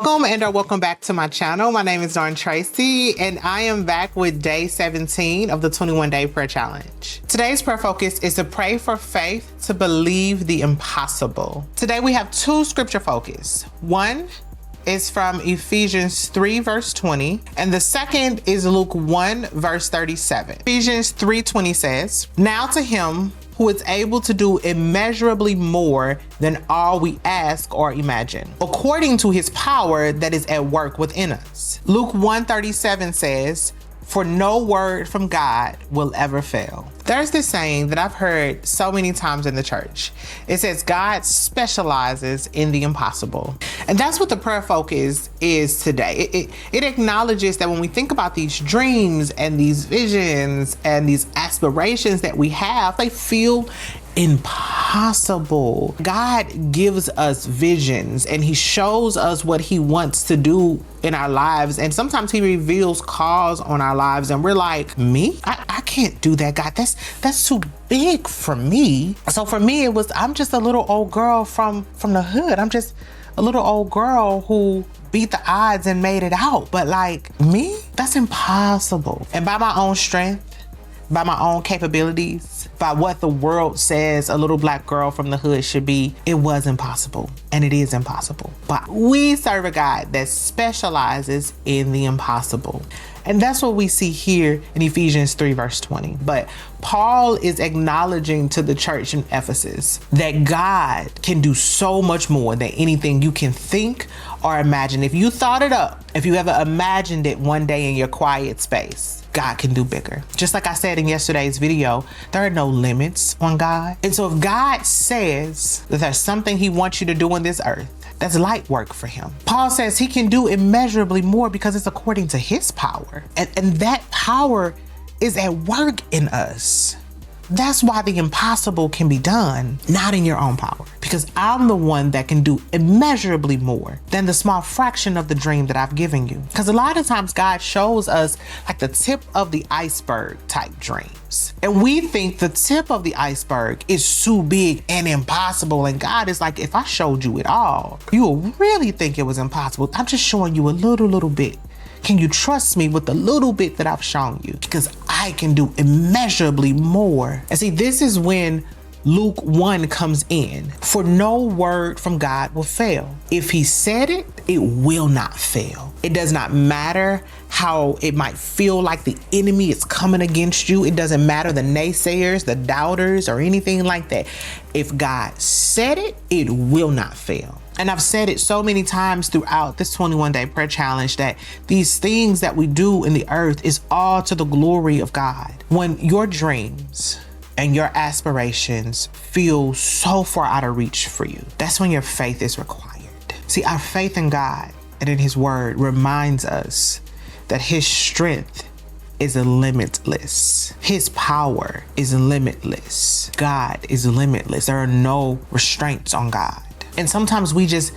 Welcome back to my channel. My name is Dawn Tracy, and I am back with day 17 of the 21-day prayer challenge. Today's prayer focus is to pray for faith to believe the impossible. Today we have two scripture focus. One is from Ephesians 3 verse 20, and the second is Luke 1 verse 37. Ephesians 3:20 says, "Now to him who is able to do immeasurably more than all we ask or imagine, according to his power that is at work within us." Luke 1:37 says, "For no word from God will ever fail." There's this saying that I've heard so many times in the church. It says God specializes in the impossible. And that's what the prayer focus is today. It acknowledges that when we think about these dreams and these visions and these aspirations that we have, they feel impossible. God gives us visions and he shows us what he wants to do in our lives. And sometimes he reveals calls on our lives and we're like, me? I can't do that, God. That's too big for me. So for me, I'm just a little old girl from the hood. I'm just a little old girl who beat the odds and made it out. But like me, that's impossible. And by my own strength, by my own capabilities, by what the world says a little black girl from the hood should be, it was impossible, and it is impossible. But we serve a God that specializes in the impossible. And that's what we see here in Ephesians 3 verse 20. But Paul is acknowledging to the church in Ephesus that God can do so much more than anything you can think or imagine. If you thought it up, if you ever imagined it one day in your quiet space, God can do bigger. Just like I said in yesterday's video, there are no limits on God. And so if God says that there's something he wants you to do on this earth, that's light work for him. Paul says he can do immeasurably more because it's according to his power. And that power is at work in us. That's why the impossible can be done, not in your own power. Because I'm the one that can do immeasurably more than the small fraction of the dream that I've given you. Because a lot of times God shows us like the tip of the iceberg type dreams. And we think the tip of the iceberg is too big and impossible. And God is like, if I showed you it all, you will really think it was impossible. I'm just showing you a little bit. Can you trust me with the little bit that I've shown you? Because I can do immeasurably more. And see, this is when Luke 1 comes in. For no word from God will fail. If he said it, it will not fail. It does not matter how it might feel like the enemy is coming against you. It doesn't matter the naysayers, the doubters, or anything like that. If God said it, it will not fail. And I've said it so many times throughout this 21-day prayer challenge that these things that we do in the earth is all to the glory of God. When your dreams and your aspirations feel so far out of reach for you, that's when your faith is required. See, our faith in God and in his word reminds us that his strength is limitless. His power is limitless. God is limitless. There are no restraints on God. And sometimes we just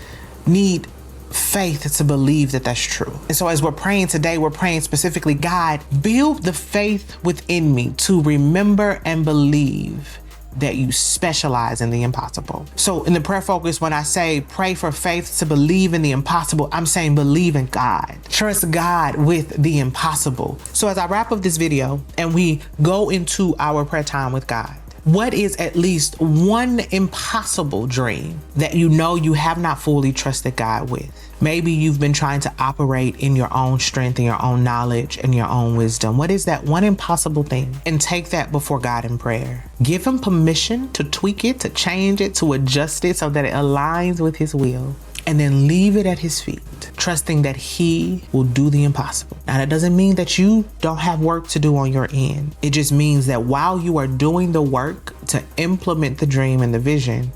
need faith to believe that that's true. And so as we're praying today, we're praying specifically, God, build the faith within me to remember and believe that you specialize in the impossible. So in the prayer focus, when I say pray for faith to believe in the impossible, I'm saying believe in God. Trust God with the impossible. So as I wrap up this video and we go into our prayer time with God, what is at least one impossible dream that you know you have not fully trusted God with? Maybe you've been trying to operate in your own strength and your own knowledge and your own wisdom. What is that one impossible thing? And take that before God in prayer. Give him permission to tweak it, to change it, to adjust it so that it aligns with his will. And then leave it at his feet, trusting that he will do the impossible. Now, that doesn't mean that you don't have work to do on your end. It just means that while you are doing the work to implement the dream and the vision,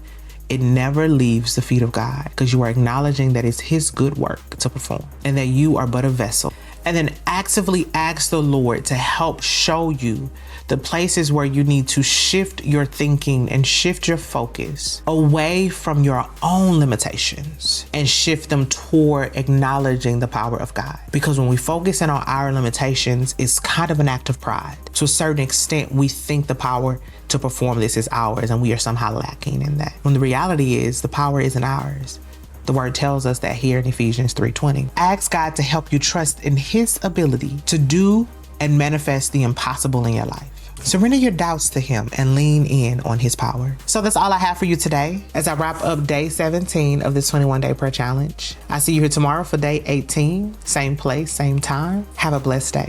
it never leaves the feet of God, because you are acknowledging that it's his good work to perform and that you are but a vessel. And then actively ask the Lord to help show you the places where you need to shift your thinking and shift your focus away from your own limitations and shift them toward acknowledging the power of God. Because when we focus in on our limitations, it's kind of an act of pride. To a certain extent, we think the power to perform this is ours and we are somehow lacking in that. When the reality is the power isn't ours. The word tells us that here in Ephesians 3:20. Ask God to help you trust in his ability to do and manifest the impossible in your life. Surrender your doubts to him and lean in on his power. So that's all I have for you today as I wrap up day 17 of this 21-day prayer challenge. I see you here tomorrow for day 18. Same place, same time. Have a blessed day.